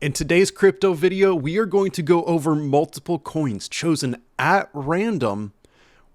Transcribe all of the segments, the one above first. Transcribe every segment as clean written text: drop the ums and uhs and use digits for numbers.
In today's crypto video, we are going to go over multiple coins chosen at random.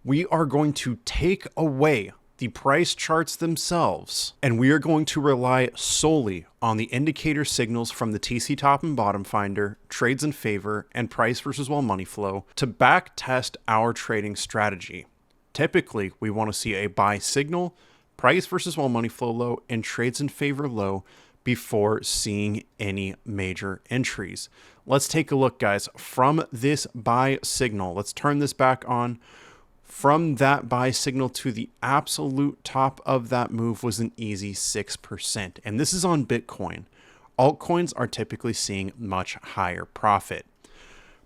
We are going to take away the price charts themselves, and we are going to rely solely on the indicator signals from the TC Top and Bottom Finder, trades in favor, and price versus wall money flow to back test our trading strategy. Typically, we want to see a buy signal, price versus wall money flow low, and trades in favor low before seeing any major entries. Let's take a look, guys, from this buy signal. Let's turn this back on. From that buy signal to the absolute top of that move was an easy 6%. And this is on Bitcoin. Altcoins are typically seeing much higher profit.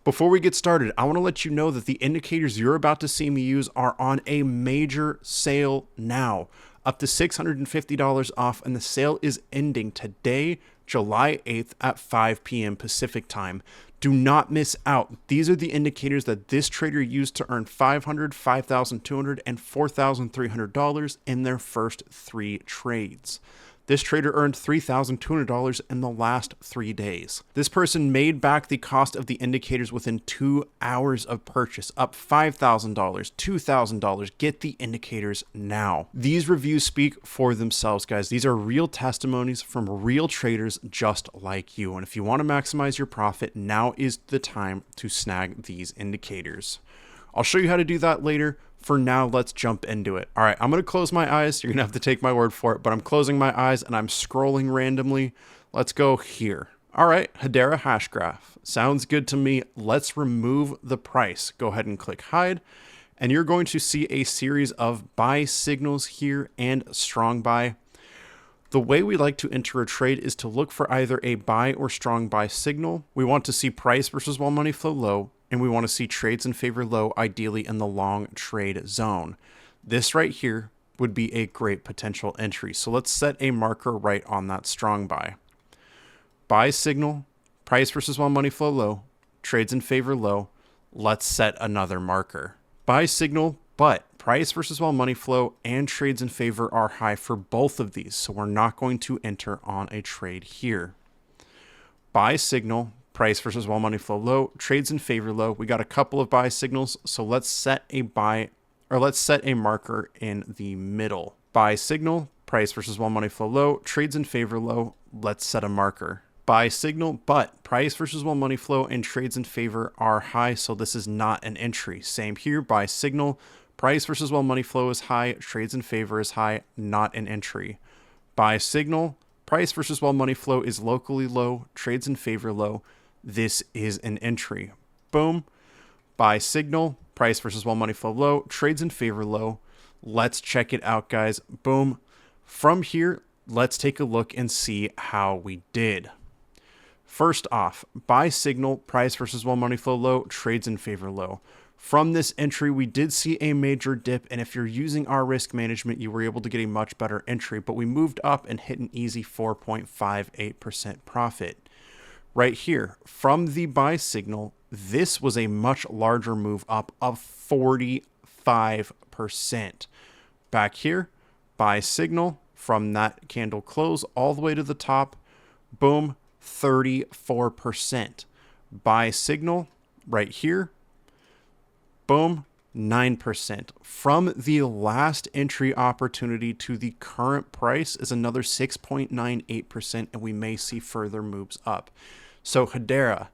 Before we get started, I want to let you know that the indicators you're about to see me use are on a major sale now, up to $650 off, and the sale is ending today, July 8th at 5 p.m. Pacific time. Do not miss out. These are the indicators that this trader used to earn $500, $5,200, and $4,300 in their first 3 trades. This trader earned $3,200 in the last 3 days. This person made back the cost of the indicators within 2 hours of purchase, up $5,000, $2,000. Get the indicators now. These reviews speak for themselves, guys. These are real testimonies from real traders just like you. And if you want to maximize your profit, now is the time to snag these indicators. I'll show you how to do that later. For now, let's jump into it. All right, I'm going to close my eyes. You're going to have to take my word for it, but I'm closing my eyes and I'm scrolling randomly. Let's go here. All right, Hedera hash graph. Sounds good to me. Let's remove the price. Go ahead and click hide. And you're going to see a series of buy signals here and strong buy. The way we like to enter a trade is to look for either a buy or strong buy signal. We want to see price versus wall money flow low, and we want to see trades in favor low, ideally in the long trade zone. This right here would be a great potential entry. So let's set a marker right on that strong buy. Buy signal, price versus wall money flow low, trades in favor low. Let's set another marker. Buy signal, but price versus wall money flow and trades in favor are high for both of these. So we're not going to enter on a trade here. Buy signal, price versus wall money flow low, trades in favor low. We got a couple of buy signals, so let's set a buy, or let's set a marker in the middle. Buy signal, price versus wall money flow low, trades in favor low. Let's set a marker. Buy signal, but price versus wall money flow and trades in favor are high, so this is not an entry. Same here, buy signal, price versus wall money flow is high, trades in favor is high, not an entry. Buy signal, price versus wall money flow is locally low, trades in favor low. This is an entry. Boom. Buy signal, price versus wall money flow low, trades in favor low. Let's check it out, guys. Boom. From here, let's take a look and see how we did. First off, buy signal, price versus wall money flow low, trades in favor low. From this entry, we did see a major dip, and if you're using our risk management, you were able to get a much better entry, but we moved up and hit an easy 4.58% profit. Right here, from the buy signal, this was a much larger move up of 45%. Back here, buy signal, from that candle close all the way to the top, boom, 34%. Buy signal right here, boom, 9%. From the last entry opportunity to the current price is another 6.98%, and we may see further moves up. So Hedera,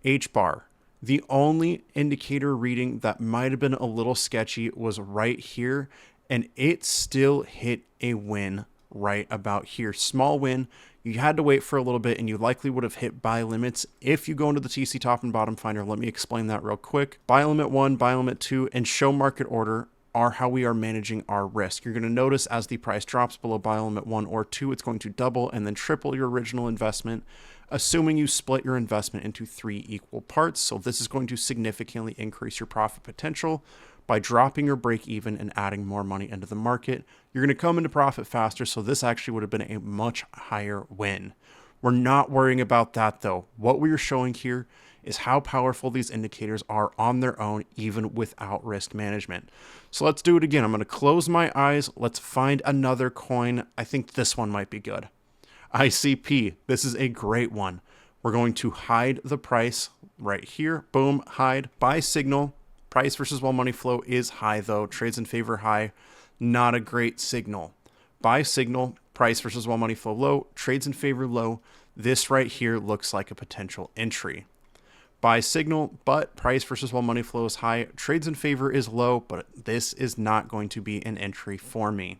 H-bar, the only indicator reading that might have been a little sketchy was right here, and it still hit a win right about here. Small win. You had to wait for a little bit, and you likely would have hit buy limits if you go into the TC Top and Bottom Finder. Let me explain that real quick. Buy limit 1, buy limit 2, and show market order are how we are managing our risk. You're going to notice as the price drops below buy limit 1 or 2, it's going to double and then triple your original investment, assuming you split your investment into 3 equal parts. So this is going to significantly increase your profit potential by dropping your break even and adding more money into the market. You're going to come into profit faster, so this actually would have been a much higher win. We're not worrying about that though. What we are showing here is how powerful these indicators are on their own, even without risk management. So let's do it again. I'm going to close my eyes. Let's find another coin. I think this one might be good. ICP. This is a great one. We're going to hide the price right here. Boom, hide. Buy signal. Price versus while money flow is high though. Trades in favor high. Not a great signal. Buy signal. Price versus while money flow low. Trades in favor low. This right here looks like a potential entry. Buy signal, but price versus while money flow is high. Trades in favor is low, but this is not going to be an entry for me.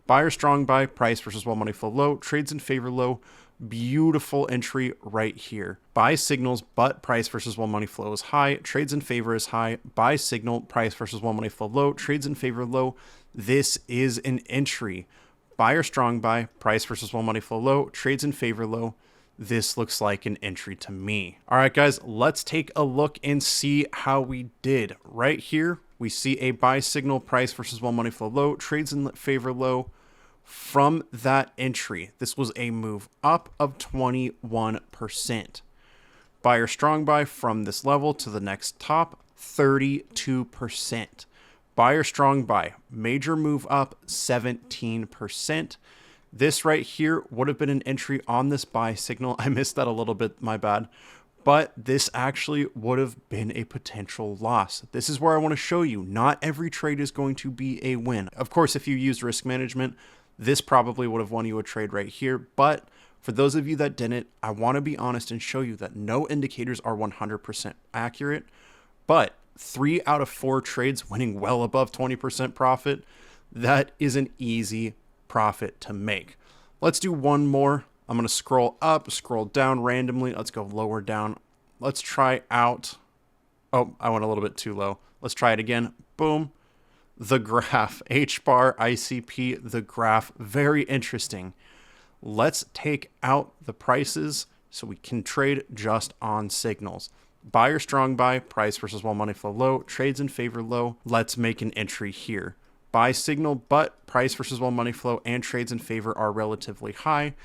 Buyer strong buy, price versus while money flow low. Trades in favor low. Beautiful entry right here. Buy signals, but price versus while money flow is high. Trades in favor is high. Buy signal, price versus while money flow low. Trades in favor low. This is an entry. Buyer strong buy, price versus while money flow low. Trades in favor low. This looks like an entry to me. All right, guys, let's take a look and see how we did. Right here, we see a buy signal, price versus while money flow low. Trades in favor low. From that entry, this was a move up of 21%. Buyer strong buy from this level to the next top, 32%. Buyer strong buy, major move up, 17%. This right here would have been an entry on this buy signal. I missed that a little bit, my bad. But this actually would have been a potential loss. This is where I want to show you, not every trade is going to be a win. Of course, if you use risk management, this probably would have won you a trade right here. But for those of you that didn't, I want to be honest and show you that no indicators are 100% accurate. But 3 out of 4 trades winning well above 20% profit, that is an easy profit to make. Let's do one more. I'm going to scroll up, scroll down randomly. Let's go lower down. Let's try out. Oh, I went a little bit too low. Let's try it again. Boom. The graph, H bar, ICP, the graph, very interesting. Let's take out the prices so we can trade just on signals. Buyer strong buy, price versus while money flow low, trades in favor low. Let's make an entry here. Buy signal, but price versus while money flow and trades in favor are relatively high.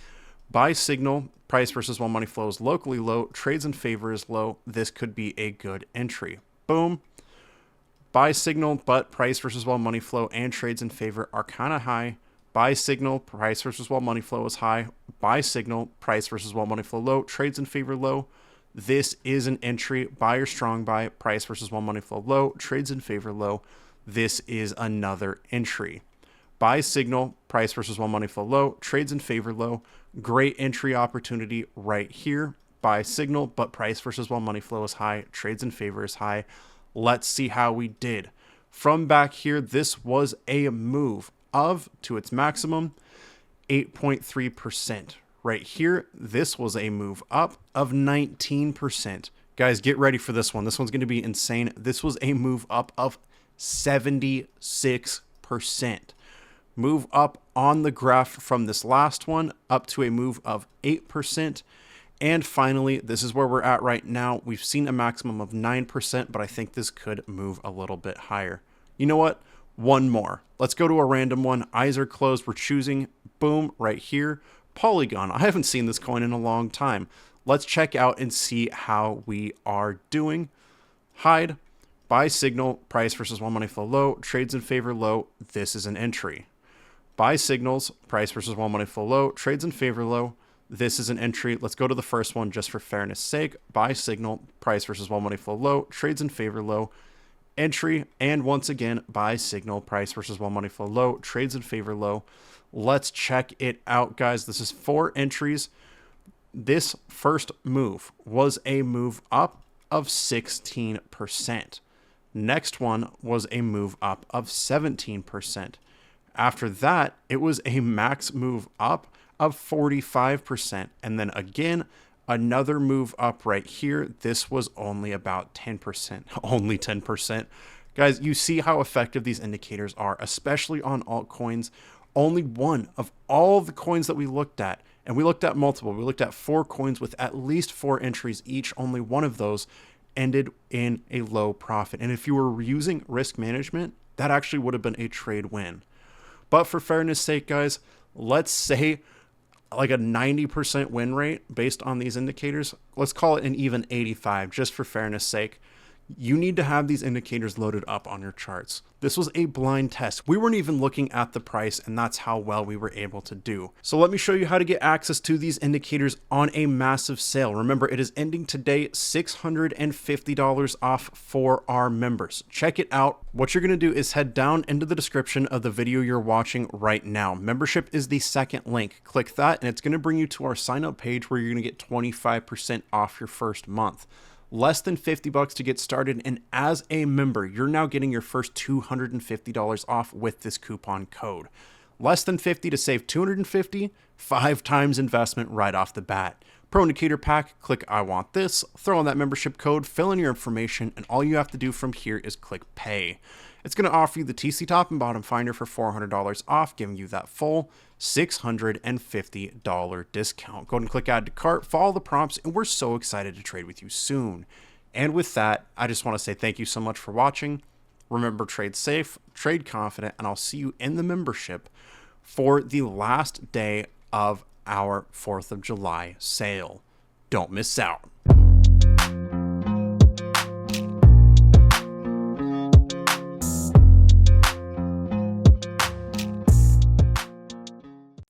Buy signal, price versus while money flow is locally low, trades in favor is low. This could be a good entry. Boom. Buy signal, but price versus while money flow and trades in favor are kind of high. Buy signal, price versus while money flow is high. Buy signal, price versus while money flow low, trades in favor low. This is an entry. Buyer strong buy, price versus while money flow low, trades in favor low. This is another entry. Buy signal, price versus while money flow low, trades in favor low. Great entry opportunity right here. Buy signal, but price versus while money flow is high, trades in favor is high. Let's see how we did. From back here, this was a move of, to its maximum, 8.3%. Right here, this was a move up of 19%. Guys, get ready for this one. This one's going to be insane. This was a move up of 76%. Move up on the graph from this last one up to a move of 8%. And finally, this is where we're at right now. We've seen a maximum of 9%, but I think this could move a little bit higher. You know what? One more. Let's go to a random one. Eyes are closed. We're choosing. Boom, right here. Polygon. I haven't seen this coin in a long time. Let's check out and see how we are doing. Hide. Buy signal. Price versus while money flow low. Trades in favor low. This is an entry. Buy signals. Price versus while money flow low. Trades in favor low. This is an entry. Let's go to the first one just for fairness sake. Buy signal, price versus while money flow low, trades in favor low, entry, and once again, buy signal, price versus while money flow low, trades in favor low. Let's check it out, guys. This is 4 entries. This first move was a move up of 16%. Next one was a move up of 17%. After that, it was a max move up of 45%. And then again, another move up right here. This was only about 10%, only 10%. Guys, you see how effective these indicators are, especially on altcoins. Only one of all the coins that we looked at, and we looked at multiple, we looked at 4 coins with at least 4 entries each. Only one of those ended in a low profit. And if you were using risk management, that actually would have been a trade win. But for fairness sake, guys, let's say like a 90% win rate based on these indicators. Let's call it an even 85 just for fairness sake. You need to have these indicators loaded up on your charts. This was a blind test. We weren't even looking at the price, and that's how well we were able to do. So let me show you how to get access to these indicators on a massive sale. Remember, it is ending today, $650 off for our members. Check it out. What you're going to do is head down into the description of the video you're watching right now. Membership is the second link. Click that, and it's going to bring you to our sign up page where you're going to get 25% off your first month. Less than $50 to get started, and as a member, you're now getting your first $250 off with this coupon code. Less than $50 to save $250, 5 times investment right off the bat. Pro Indicator Pack, click I want this, throw in that membership code, fill in your information, and all you have to do from here is click pay. It's going to offer you the TC Top and Bottom Finder for $400 off, giving you that full $650 discount. Go ahead and click add to cart, follow the prompts, and we're so excited to trade with you soon. And with that, I just want to say thank you so much for watching. Remember, trade safe, trade confident, and I'll see you in the membership for the last day of our 4th of July sale. Don't miss out.